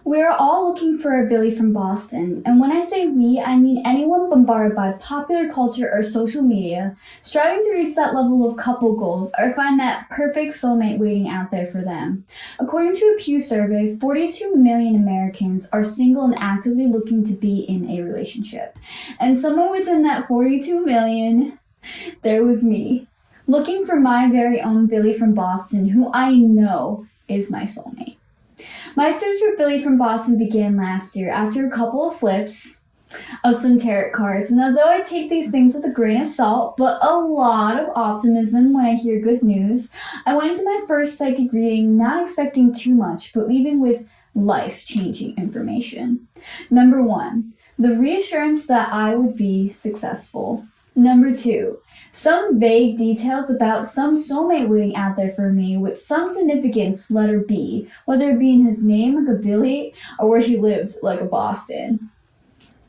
We're all looking for a Billy from Boston, and when I say we, I mean anyone bombarded by popular culture or social media, striving to reach that level of couple goals or find that perfect soulmate waiting out there for them. According to a Pew survey, 42 million Americans are single and actively looking to be in a relationship. And somewhere within that 42 million, there was me, looking for my very own Billy from Boston, who I know is my soulmate. My search for Billy from Boston began last year after a couple of flips of some tarot cards, and although I take these things with a grain of salt, but a lot of optimism when I hear good news, I went into my first psychic reading not expecting too much, but leaving with life-changing information. Number 1, the reassurance that I would be successful. Number 2, some vague details about some soulmate waiting out there for me with some significance, letter B, whether it be in his name like a Billy or where he lived like a Boston.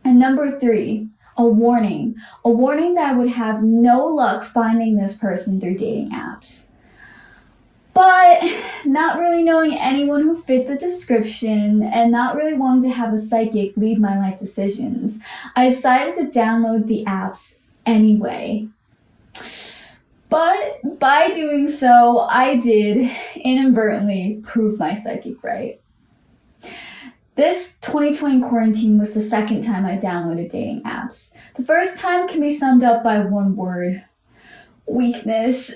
And number 3, a warning that I would have no luck finding this person through dating apps. But not really knowing anyone who fit the description and not really wanting to have a psychic lead my life decisions, I decided to download the apps anyway. But by doing so, I did inadvertently prove my psychic right. This 2020 quarantine was the second time I downloaded dating apps. The first time can be summed up by one word: weakness.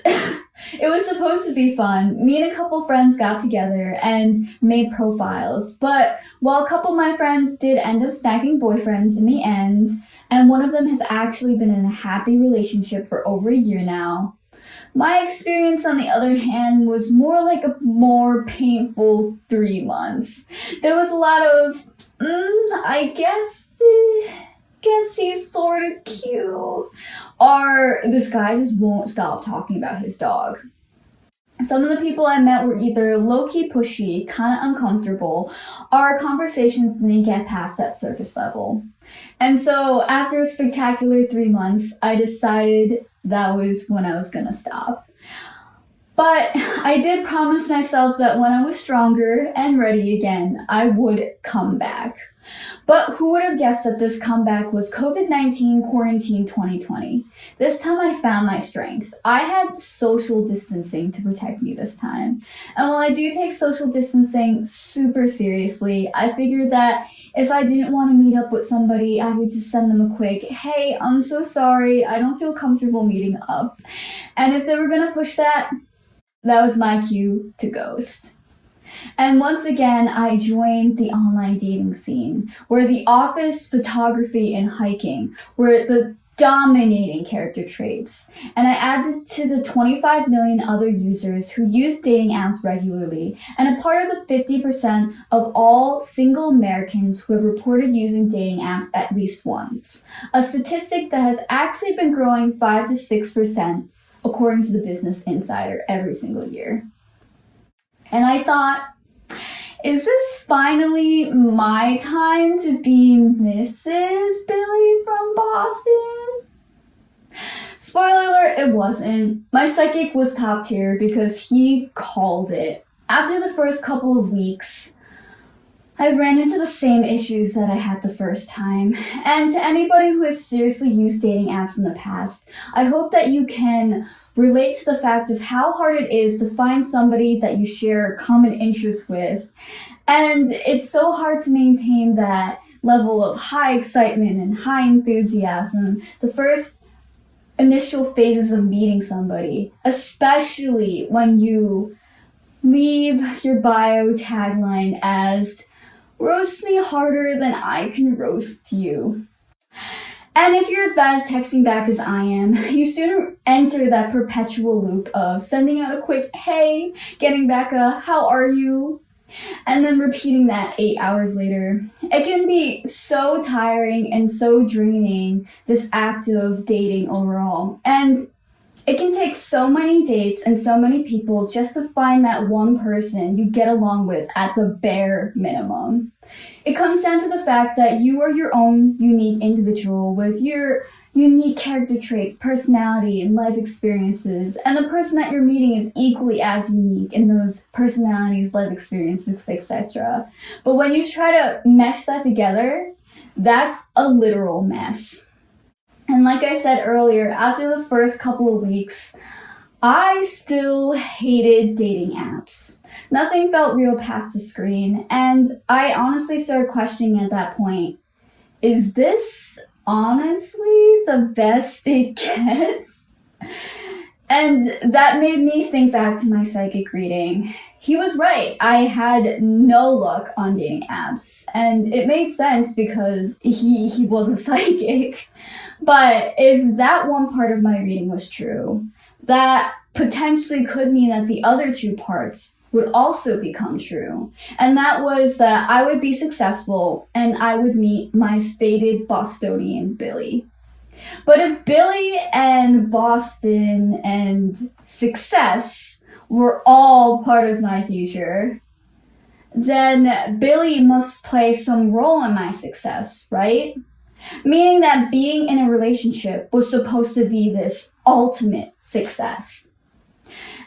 It was supposed to be fun. Me and a couple friends got together and made profiles, but while a couple of my friends did end up snagging boyfriends in the end, and one of them has actually been in a happy relationship for over a year now, my experience, on the other hand, was more like a more painful 3 months. There was a lot of, I guess he's sort of cute, or this guy just won't stop talking about his dog. Some of the people I met were either low-key pushy, kind of uncomfortable, or our conversations didn't get past that surface level. And so after a spectacular 3 months, I decided that was when I was gonna stop. But I did promise myself that when I was stronger and ready again, I would come back. But who would have guessed that this comeback was COVID-19 quarantine 2020? This time I found my strength. I had social distancing to protect me this time. And while I do take social distancing super seriously, I figured that if I didn't want to meet up with somebody, I could just send them a quick, "Hey, I'm so sorry, I don't feel comfortable meeting up." And if they were gonna push that was my cue to ghost. And once again, I joined the online dating scene, where the office, photography, and hiking were the dominating character traits. And I added to the 25 million other users who use dating apps regularly, and a part of the 50% of all single Americans who have reported using dating apps at least once. A statistic that has actually been growing 5 to 6%, according to the Business Insider, every single year. And I thought, is this finally my time to be Mrs. Billy from Boston? Spoiler alert, it wasn't. My psychic was top tier because he called it. After the first couple of weeks, I ran into the same issues that I had the first time. And to anybody who has seriously used dating apps in the past, I hope that you can relate to the fact of how hard it is to find somebody that you share common interests with. And it's so hard to maintain that level of high excitement and high enthusiasm the first initial phases of meeting somebody, especially when you leave your bio tagline as "roast me harder than I can roast you." And if you're as bad as texting back as I am, you soon enter that perpetual loop of sending out a quick "hey," getting back a "how are you?" and then repeating that 8 hours later. It can be so tiring and so draining, this act of dating overall. And it can take so many dates and so many people just to find that one person you get along with at the bare minimum. It comes down to the fact that you are your own unique individual with your unique character traits, personality, and life experiences, and the person that you're meeting is equally as unique in those personalities, life experiences, etc. But when you try to mesh that together, that's a literal mess. And like I said earlier, after the first couple of weeks, I still hated dating apps. Nothing felt real past the screen, and I honestly started questioning at that point, is this honestly the best it gets? And that made me think back to my psychic reading. He was right. I had no luck on dating apps, and it made sense because he was a psychic. But if that one part of my reading was true, that potentially could mean that the other two parts would also become true. And that was that I would be successful and I would meet my fated Bostonian Billy. But if Billy and Boston and success were all part of my future, then Billy must play some role in my success, right? Meaning that being in a relationship was supposed to be this ultimate success.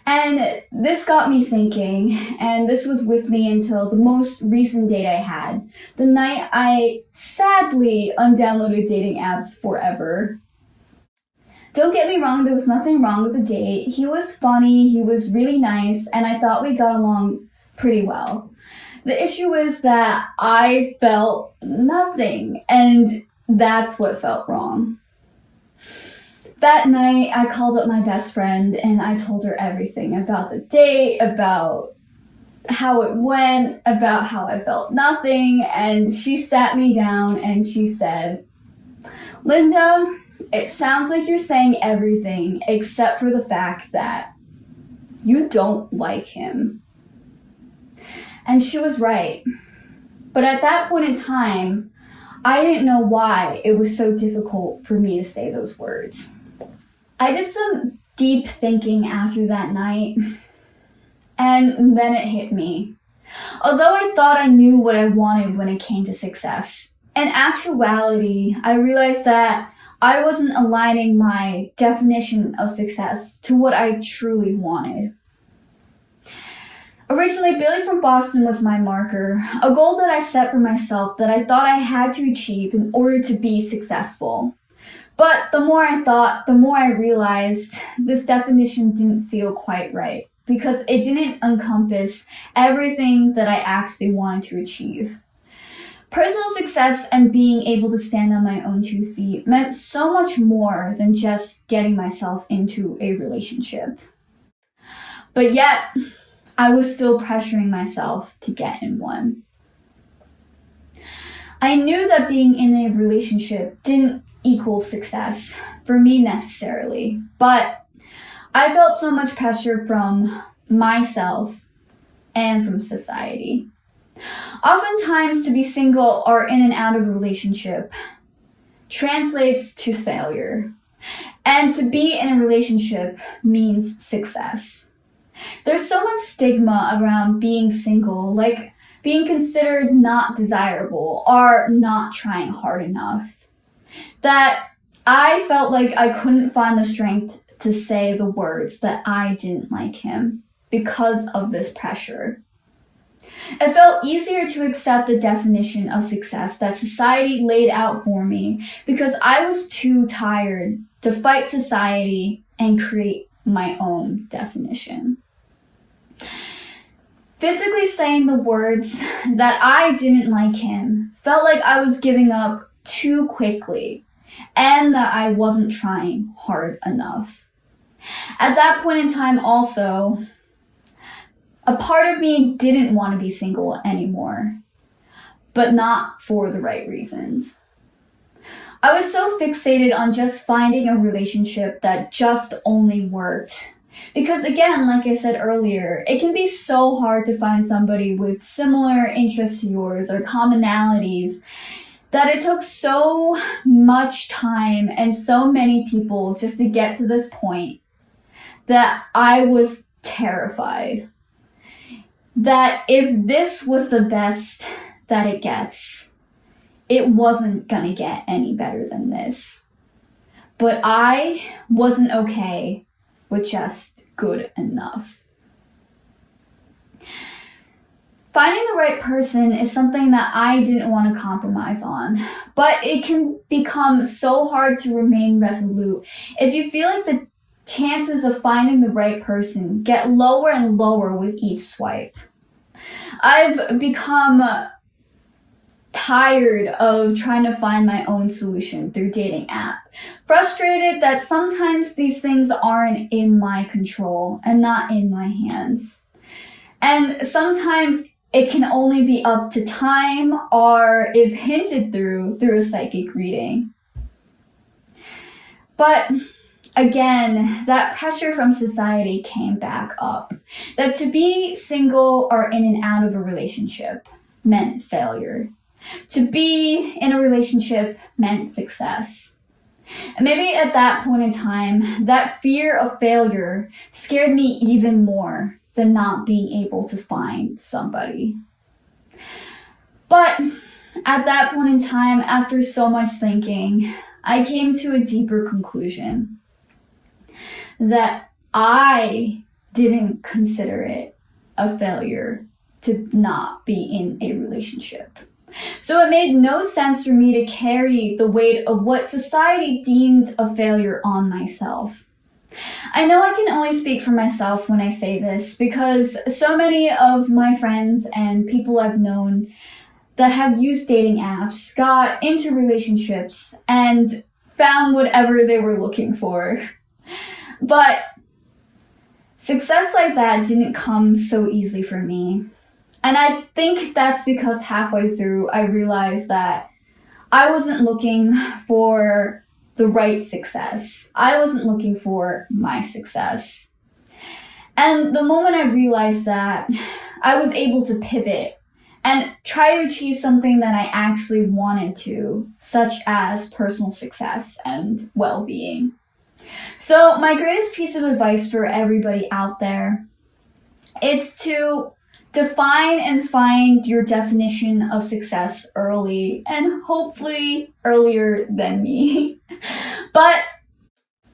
And this got me thinking, and this was with me until the most recent date I had, the night I sadly undownloaded dating apps forever. Don't get me wrong, there was nothing wrong with the date. He was funny, he was really nice, and I thought we got along pretty well. The issue is that I felt nothing, and that's what felt wrong. That night, I called up my best friend and I told her everything about the date, about how it went, about how I felt nothing, and she sat me down and she said, Linda, it sounds like you're saying everything except for the fact that you don't like him. And she was right. But at that point in time, I didn't know why it was so difficult for me to say those words. I did some deep thinking after that night, and then it hit me. Although I thought I knew what I wanted when it came to success, in actuality, I realized that I wasn't aligning my definition of success to what I truly wanted. Originally, Billy from Boston was my marker, a goal that I set for myself that I thought I had to achieve in order to be successful. But the more I thought, the more I realized this definition didn't feel quite right because it didn't encompass everything that I actually wanted to achieve. Personal success and being able to stand on my own 2 feet meant so much more than just getting myself into a relationship. But yet, I was still pressuring myself to get in one. I knew that being in a relationship didn't equal success for me necessarily, but I felt so much pressure from myself and from society. Oftentimes, to be single or in and out of a relationship translates to failure, and to be in a relationship means success. There's so much stigma around being single, like being considered not desirable or not trying hard enough, that I felt like I couldn't find the strength to say the words that I didn't like him because of this pressure. It felt easier to accept the definition of success that society laid out for me because I was too tired to fight society and create my own definition. Physically saying the words that I didn't like him felt like I was giving up too quickly and that I wasn't trying hard enough. At that point in time also, a part of me didn't want to be single anymore, but not for the right reasons. I was so fixated on just finding a relationship that just only worked. Because again, like I said earlier, it can be so hard to find somebody with similar interests to yours or commonalities that it took so much time and so many people just to get to this point that I was terrified that if this was the best that it gets, it wasn't gonna get any better than this. but I wasn't okay with just good enough. Finding the right person is something that I didn't want to compromise on, but it can become so hard to remain resolute if you feel like the chances of finding the right person get lower and lower with each swipe. I've become tired of trying to find my own solution through dating app. Frustrated that sometimes these things aren't in my control and not in my hands. And sometimes it can only be up to time or is hinted through a psychic reading. But again, that pressure from society came back up. That to be single or in and out of a relationship meant failure. To be in a relationship meant success. And maybe at that point in time, that fear of failure scared me even more than not being able to find somebody. But at that point in time, after so much thinking, I came to a deeper conclusion that I didn't consider it a failure to not be in a relationship. So it made no sense for me to carry the weight of what society deemed a failure on myself. I know I can only speak for myself when I say this because so many of my friends and people I've known that have used dating apps got into relationships and found whatever they were looking for. But success like that didn't come so easily for me. And I think that's because halfway through I realized that I wasn't looking for the right success. I wasn't looking for my success. And the moment I realized that, I was able to pivot and try to achieve something that I actually wanted to, such as personal success and well-being. So my greatest piece of advice for everybody out there is to define and find your definition of success early, and hopefully earlier than me. But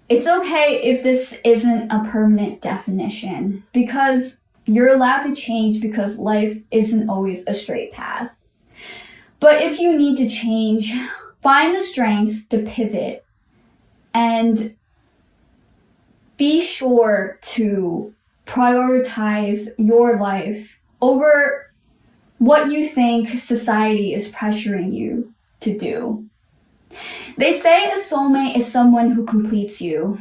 it's okay if this isn't a permanent definition, because you're allowed to change because life isn't always a straight path. But if you need to change, find the strength to pivot and be sure to prioritize your life over what you think society is pressuring you to do. They say a soulmate is someone who completes you.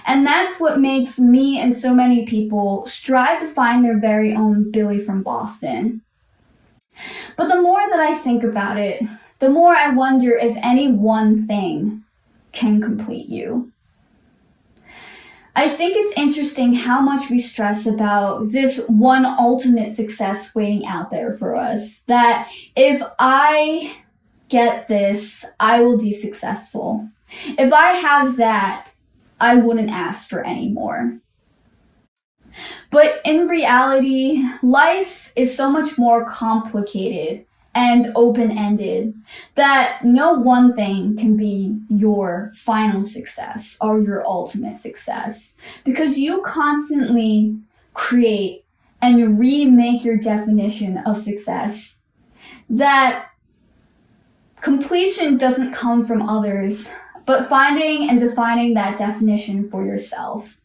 And that's what makes me and so many people strive to find their very own Billy from Boston. But the more that I think about it, the more I wonder if any one thing can complete you. I think it's interesting how much we stress about this one ultimate success waiting out there for us. That if I get this, I will be successful. If I have that, I wouldn't ask for any more. But in reality, life is so much more complicated and open-ended that no one thing can be your final success or your ultimate success, because you constantly create and remake your definition of success. That completion doesn't come from others, but finding and defining that definition for yourself.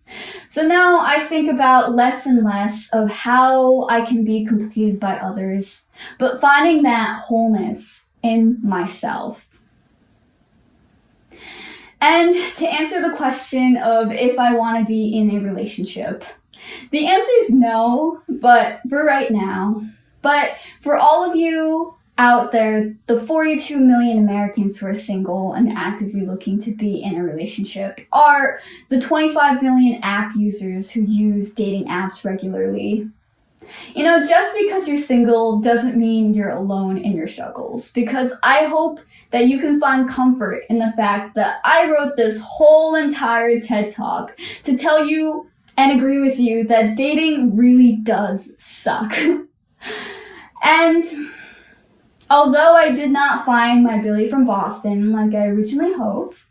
So now I think about less and less of how I can be completed by others, but finding that wholeness in myself. And to answer the question of if I want to be in a relationship, the answer is no, but for right now. But for all of you out there, the 42 million Americans who are single and actively looking to be in a relationship, are the 25 million app users who use dating apps regularly. You know, just because you're single doesn't mean you're alone in your struggles, because I hope that you can find comfort in the fact that I wrote this whole entire TED Talk to tell you and agree with you that dating really does suck. And although I did not find my Billy from Boston like I originally hoped,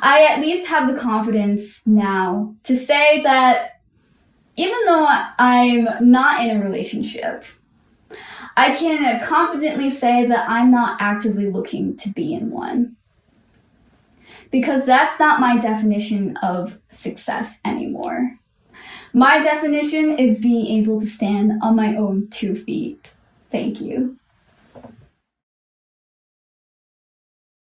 I at least have the confidence now to say that even though I'm not in a relationship, I can confidently say that I'm not actively looking to be in one. Because that's not my definition of success anymore. My definition is being able to stand on my own 2 feet. Thank you.